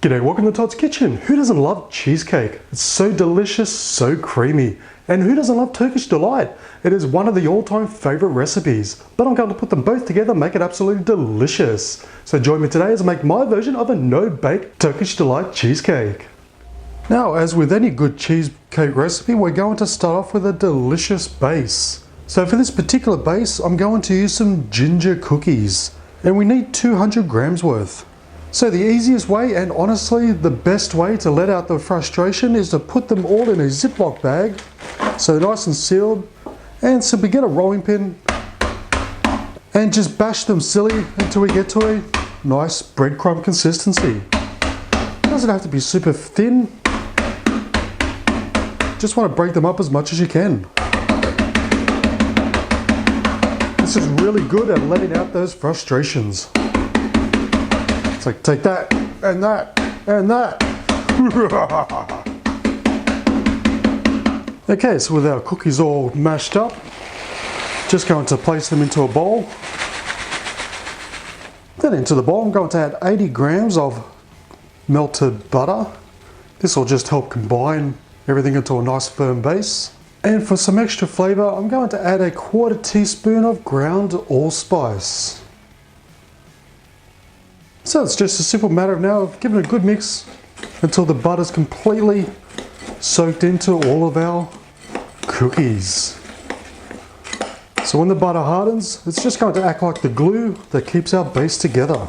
G'day, welcome to Todd's Kitchen. Who doesn't love cheesecake? It's so delicious, so creamy. And who doesn't love Turkish Delight? It is one of the all-time favorite recipes, but I'm going to put them both together, make it absolutely delicious. So join me today as I make my version of a no-bake Turkish Delight cheesecake. Now, as with any good cheesecake recipe, we're going to start off with a delicious base. So for this particular base, I'm going to use some ginger cookies, and we need 200 grams worth. So the easiest way, and honestly the best way to let out the frustration, is to put them all in a Ziploc bag, so they're nice and sealed, and simply get a rolling pin and just bash them silly until we get to a nice breadcrumb consistency. It doesn't have to be super thin, just want to break them up as much as you can. This is really good at letting out those frustrations. It's like, take that, and that, and that. Okay, so with our cookies all mashed up, just going to place them into a bowl. Then into the bowl, I'm going to add 80 grams of melted butter. This will just help combine everything into a nice firm base. And for some extra flavor, I'm going to add a 1/4 teaspoon of ground allspice. So it's just a simple matter of now giving it a good mix until the butter's completely soaked into all of our cookies. So when the butter hardens, it's just going to act like the glue that keeps our base together.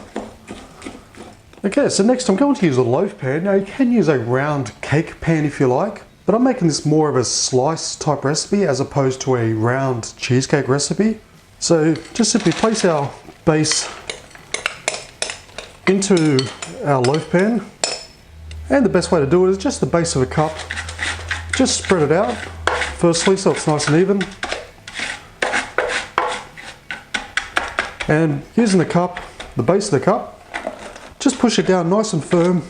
Okay, so next I'm going to use a loaf pan. Now you can use a round cake pan if you like, but I'm making this more of a slice type recipe as opposed to a round cheesecake recipe. So just simply place our base into our loaf pan, and the best way to do it is just the base of a cup. Just spread it out firstly so it's nice and even, and using the cup, the base of the cup, just push it down nice and firm,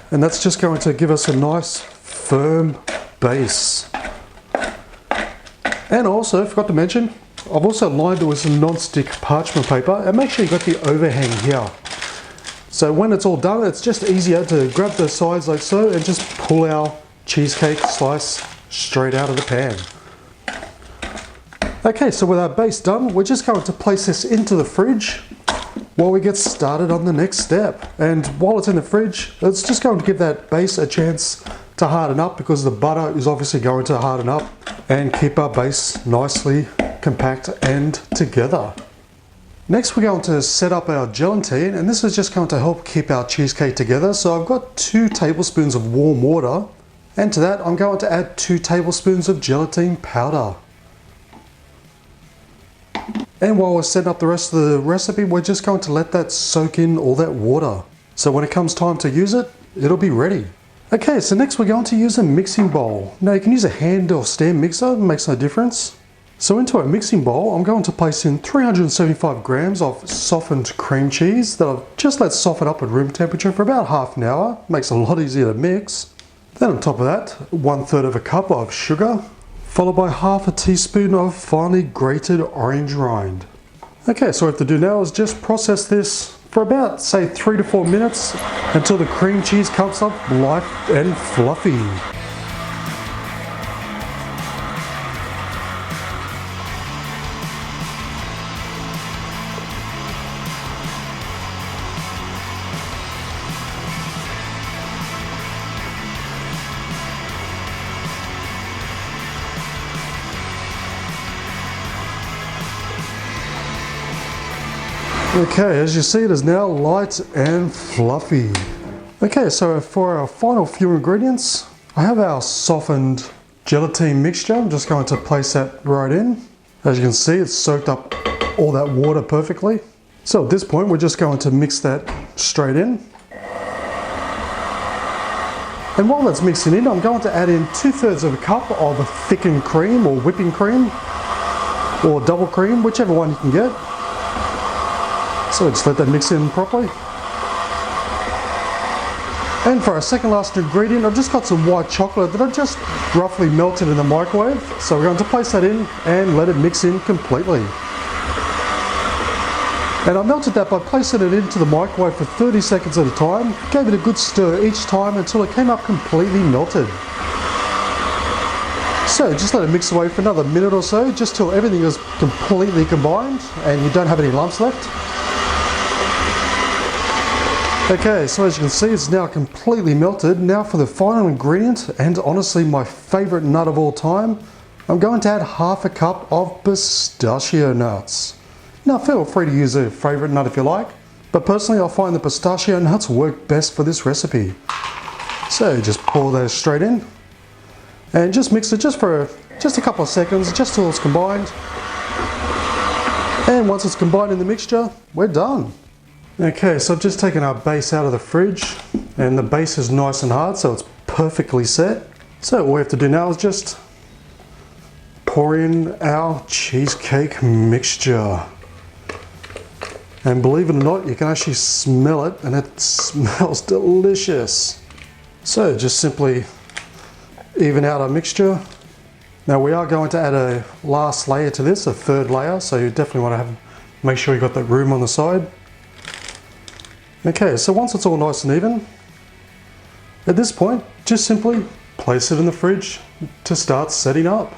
and that's just going to give us a nice firm base. And also, forgot to mention, I've also lined it with some non-stick parchment paper, and make sure you got the overhang here. So when it's all done, it's just easier to grab the sides like so and just pull our cheesecake slice straight out of the pan. Okay, so with our base done, we're just going to place this into the fridge while we get started on the next step. And while it's in the fridge, it's just going to give that base a chance to harden up, because the butter is obviously going to harden up and keep our base nicely compact and together. Next we're going to set up our gelatine, and this is just going to help keep our cheesecake together. So I've got 2 tablespoons of warm water, and to that I'm going to add 2 tablespoons of gelatine powder. And while we're setting up the rest of the recipe, we're just going to let that soak in all that water. So when it comes time to use it, it'll be ready. Okay, so next we're going to use a mixing bowl. Now you can use a hand or stand mixer, it makes no difference. So into a mixing bowl, I'm going to place in 375 grams of softened cream cheese that I've just let soften up at room temperature for about half an hour. Makes it a lot easier to mix. Then on top of that, 1/3 of a cup of sugar, followed by 1/2 teaspoon of finely grated orange rind. Okay, so what we have to do now is just process this for about, say, 3 to 4 minutes until the cream cheese comes up light and fluffy. Okay, as you see, it is now light and fluffy. Okay, so for our final few ingredients, I have our softened gelatine mixture. I'm just going to place that right in. As you can see, it's soaked up all that water perfectly. So at this point, we're just going to mix that straight in. And while that's mixing in, I'm going to add in 2/3 of a cup of thickened cream, or whipping cream, or double cream, whichever one you can get. So just let that mix in properly. And for our second last ingredient, I've just got some white chocolate that I've just roughly melted in the microwave. So we're going to place that in and let it mix in completely. And I melted that by placing it into the microwave for 30 seconds at a time. Gave it a good stir each time until it came up completely melted. So just let it mix away for another minute or so, just till everything is completely combined and you don't have any lumps left. Okay, so as you can see, it's now completely melted. Now for the final ingredient, and honestly my favorite nut of all time, I'm going to add half a cup of pistachio nuts. Now feel free to use a favorite nut if you like, but personally I find the pistachio nuts work best for this recipe. So just pour those straight in. And just mix it for a couple of seconds, just till it's combined. And once it's combined in the mixture, we're done. Okay, so I've just taken our base out of the fridge, and the base is nice and hard, so it's perfectly set. So all we have to do now is just pour in our cheesecake mixture. And believe it or not, you can actually smell it, and it smells delicious. So just simply even out our mixture. Now we are going to add a last layer to this, a third layer, so you definitely want to make sure you've got that room on the side. Okay, so once it's all nice and even, at this point just simply place it in the fridge to start setting up.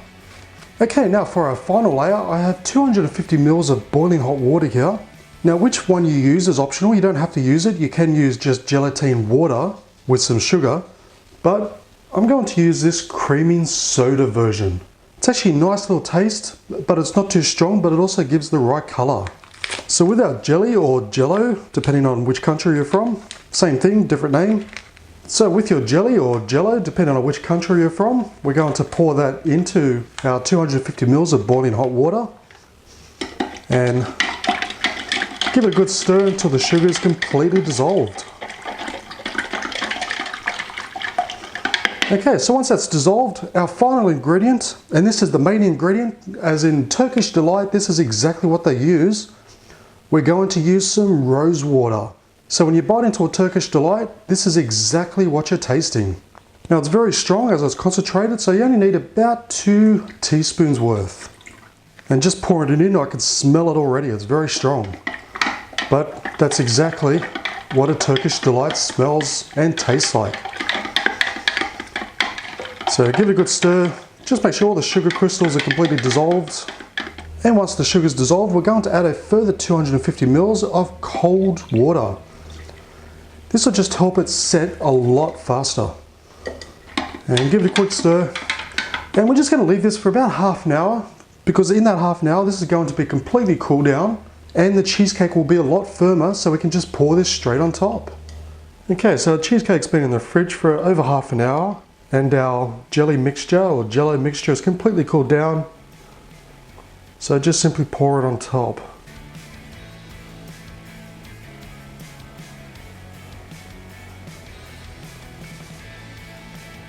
Okay, now for our final layer, I have 250 ml of boiling hot water here. Now which one you use is optional, you don't have to use it, you can use just gelatine water with some sugar, but I'm going to use this creaming soda version. It's actually a nice little taste, but it's not too strong, but it also gives the right color. So with our jelly or jello, depending on which country you're from, same thing, different name. So with your jelly or jello, depending on which country you're from, we're going to pour that into our 250 ml of boiling hot water and give it a good stir until the sugar is completely dissolved. Okay, so once that's dissolved, our final ingredient, and this is the main ingredient, as in Turkish Delight, this is exactly what they use. We're going to use some rosewater. So when you bite into a Turkish Delight, this is exactly what you're tasting. Now it's very strong as it's concentrated, so you only need about 2 teaspoons worth. And just pouring it in, I can smell it already, it's very strong. But that's exactly what a Turkish Delight smells and tastes like. So give it a good stir, just make sure all the sugar crystals are completely dissolved. And once the sugar's dissolved, we're going to add a further 250 ml of cold water. This will just help it set a lot faster. And give it a quick stir. And we're just going to leave this for about half an hour, because in that half an hour, this is going to be completely cooled down and the cheesecake will be a lot firmer, so we can just pour this straight on top. Okay, so the cheesecake's been in the fridge for over half an hour. And our jelly mixture or jello mixture is completely cooled down. So just simply pour it on top.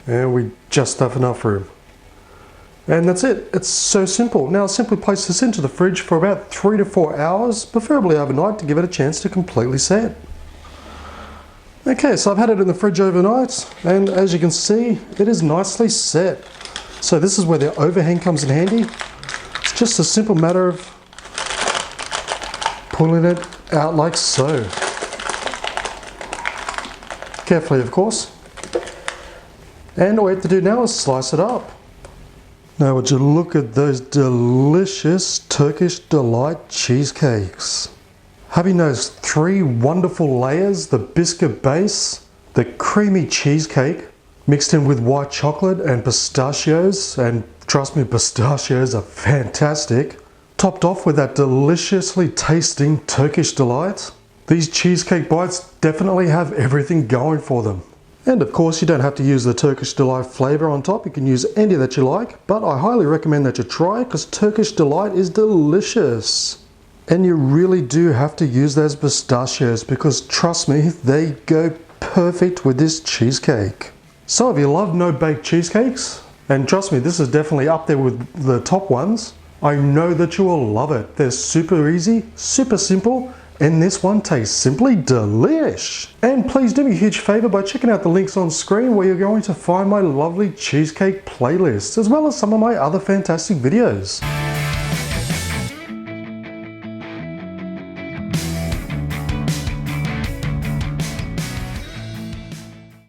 And we just have enough room. And that's it. It's so simple. Now simply place this into the fridge for about 3 to 4 hours, preferably overnight, to give it a chance to completely set. Okay, so I've had it in the fridge overnight, and as you can see, it is nicely set. So this is where the overhang comes in handy. It's just a simple matter of pulling it out like so. Carefully, of course. And all we have to do now is slice it up. Now would you look at those delicious Turkish Delight cheesecakes. Having those 3 wonderful layers, the biscuit base, the creamy cheesecake, mixed in with white chocolate and pistachios, and trust me, pistachios are fantastic, topped off with that deliciously tasting Turkish Delight. These cheesecake bites definitely have everything going for them. And of course, you don't have to use the Turkish Delight flavor on top, you can use any that you like, but I highly recommend that you try it because Turkish Delight is delicious. And you really do have to use those pistachios because trust me, they go perfect with this cheesecake. So if you love no-bake cheesecakes, and trust me, this is definitely up there with the top ones, I know that you will love it. They're super easy, super simple, and this one tastes simply delish. And please do me a huge favor by checking out the links on screen where you're going to find my lovely cheesecake playlist, as well as some of my other fantastic videos.